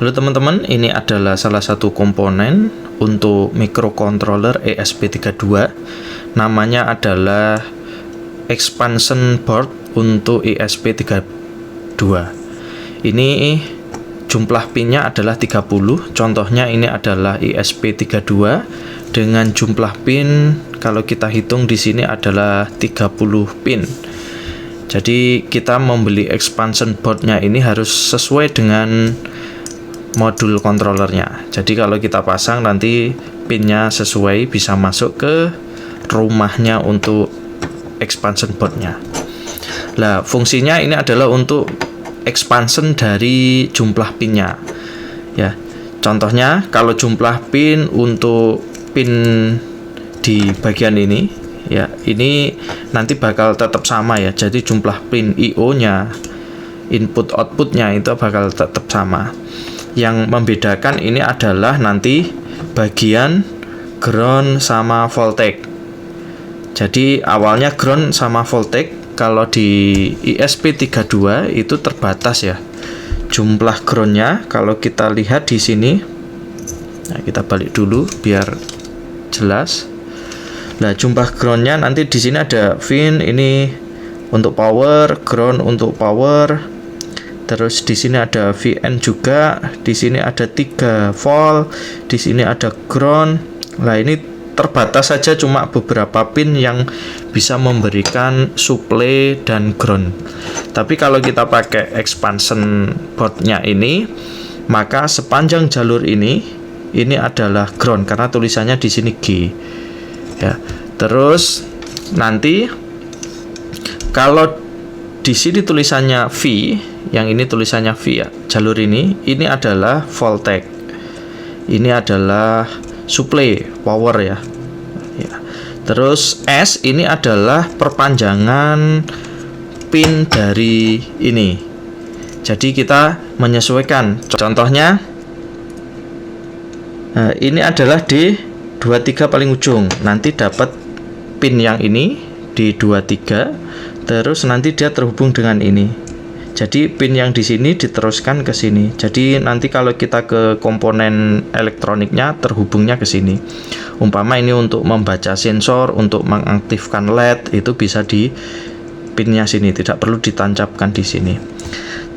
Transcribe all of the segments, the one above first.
Halo teman-teman, ini adalah salah satu komponen untuk microcontroller ESP32. Namanya adalah expansion board untuk ESP32. Ini jumlah pinnya adalah 30. Contohnya ini adalah ESP32 dengan jumlah pin kalau kita hitung di sini adalah 30 pin. Jadi kita membeli expansion boardnya ini harus sesuai dengan modul controllernya. Jadi kalau kita pasang nanti pinnya sesuai, bisa masuk ke rumahnya untuk expansion boardnya. Nah, fungsinya ini adalah untuk expansion dari jumlah pinnya. Ya, contohnya kalau jumlah pin untuk pin di bagian ini, ya ini nanti bakal tetap sama ya. Jadi jumlah pin IO-nya, input outputnya itu bakal tetap sama. Yang membedakan ini adalah nanti bagian ground sama voltage. Jadi awalnya ground sama voltage kalau di ESP32 itu terbatas ya. Jumlah groundnya kalau kita lihat di sini. Nah, kita balik dulu biar jelas. Nah, jumlah groundnya nanti di sini ada pin ini untuk power, ground untuk power. Terus di sini ada VN juga, di sini ada 3 volt, di sini ada ground. Nah, ini terbatas saja cuma beberapa pin yang bisa memberikan supply dan ground. Tapi kalau kita pakai expansion boardnya ini, maka sepanjang jalur ini adalah ground karena tulisannya di sini G. Ya. Terus nanti kalau di sini tulisannya V, yang ini tulisannya V ya, jalur ini adalah voltage. Ini adalah supply power ya. Ya. Terus S ini adalah perpanjangan pin dari ini. Jadi kita menyesuaikan. Contohnya ini adalah di 23 paling ujung. Nanti dapat pin yang ini di 23. Terus nanti dia terhubung dengan ini. Jadi pin yang di sini diteruskan ke sini. Jadi nanti kalau kita ke komponen elektroniknya terhubungnya ke sini. Umpama ini untuk membaca sensor, untuk mengaktifkan LED itu bisa di pinnya sini, tidak perlu ditancapkan di sini.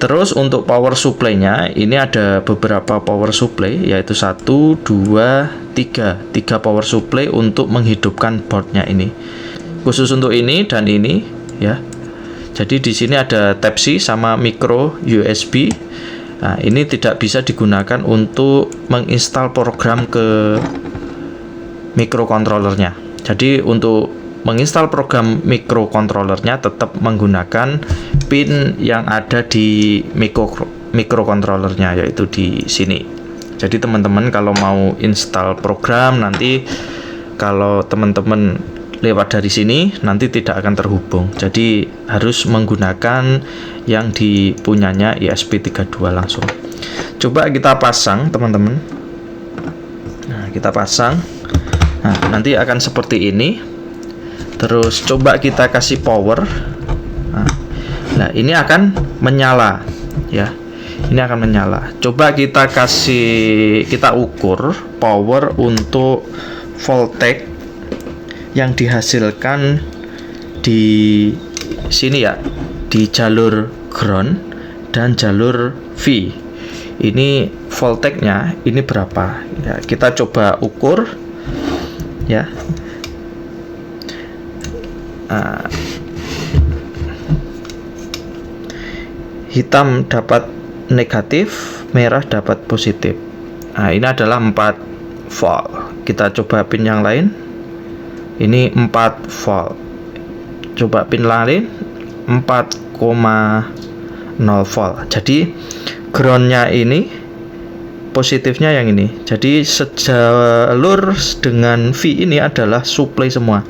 Terus untuk power supply-nya ini ada beberapa power supply, yaitu 1, 2, 3 power supply untuk menghidupkan boardnya ini. Khusus untuk ini dan ini ya. Jadi di sini ada Type-C sama micro USB. Nah, ini tidak bisa digunakan untuk menginstal program ke microcontrollernya. Jadi untuk menginstal program microcontrollernya tetap menggunakan pin yang ada di microcontrollernya, yaitu di sini. Jadi teman-teman kalau mau install program nanti kalau teman-teman lewat dari sini nanti tidak akan terhubung. Jadi harus menggunakan yang dipunyanya ESP32 langsung. Coba kita pasang teman-teman. Nah, kita pasang. Nah, nanti akan seperti ini. Terus coba kita kasih power. Nah, ini akan menyala ya. Ini akan menyala. Coba kita ukur power untuk voltage yang dihasilkan di sini ya, di jalur ground dan jalur V. Ini voltage-nya ini berapa? Ya, kita coba ukur ya. Hitam dapat negatif, merah dapat positif. Nah, ini adalah 4 volt. Kita coba pin yang lain. Ini 4 volt. Coba pin lain 4,0 volt. Jadi groundnya ini positifnya yang ini. Jadi sejalur dengan V ini adalah supply semua.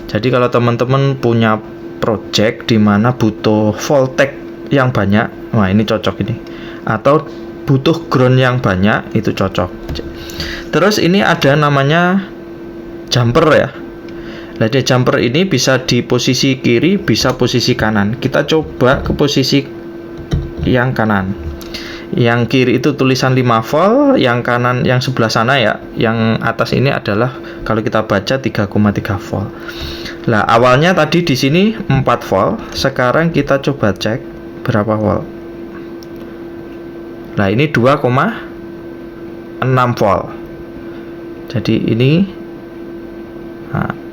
Jadi kalau teman-teman punya project di mana butuh voltage yang banyak, wah ini cocok ini. Atau butuh ground yang banyak, itu cocok. Terus ini ada namanya jumper ya. Nah, jumper ini bisa di posisi kiri, bisa posisi kanan. Kita coba ke posisi yang kanan. Yang kiri itu tulisan 5 volt, yang kanan yang sebelah sana ya, yang atas ini adalah kalau kita baca 3,3 volt. Nah, awalnya tadi di sini 4 volt, sekarang kita coba cek berapa volt. Nah, ini 2,6 volt. Jadi ini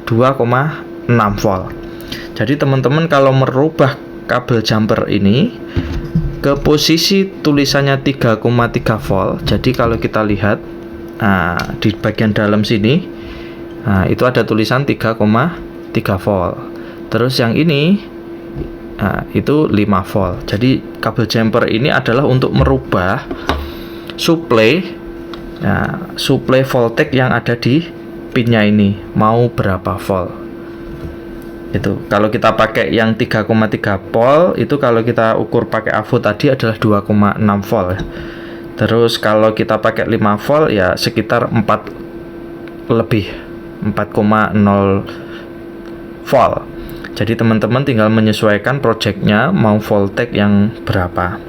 2,6 volt. Jadi teman-teman kalau merubah kabel jumper ini ke posisi tulisannya 3,3 volt. Jadi kalau kita lihat di bagian dalam sini, itu ada tulisan 3,3 volt. Terus yang ini itu 5 volt. Jadi kabel jumper ini adalah untuk merubah suplai voltage yang ada di pinnya ini mau berapa volt. Itu kalau kita pakai yang 3,3 volt, itu kalau kita ukur pakai AVO tadi adalah 2,6 volt ya. Terus kalau kita pakai 5 volt ya sekitar 4 lebih 4,0 volt. Jadi teman-teman tinggal menyesuaikan projectnya mau voltage yang berapa.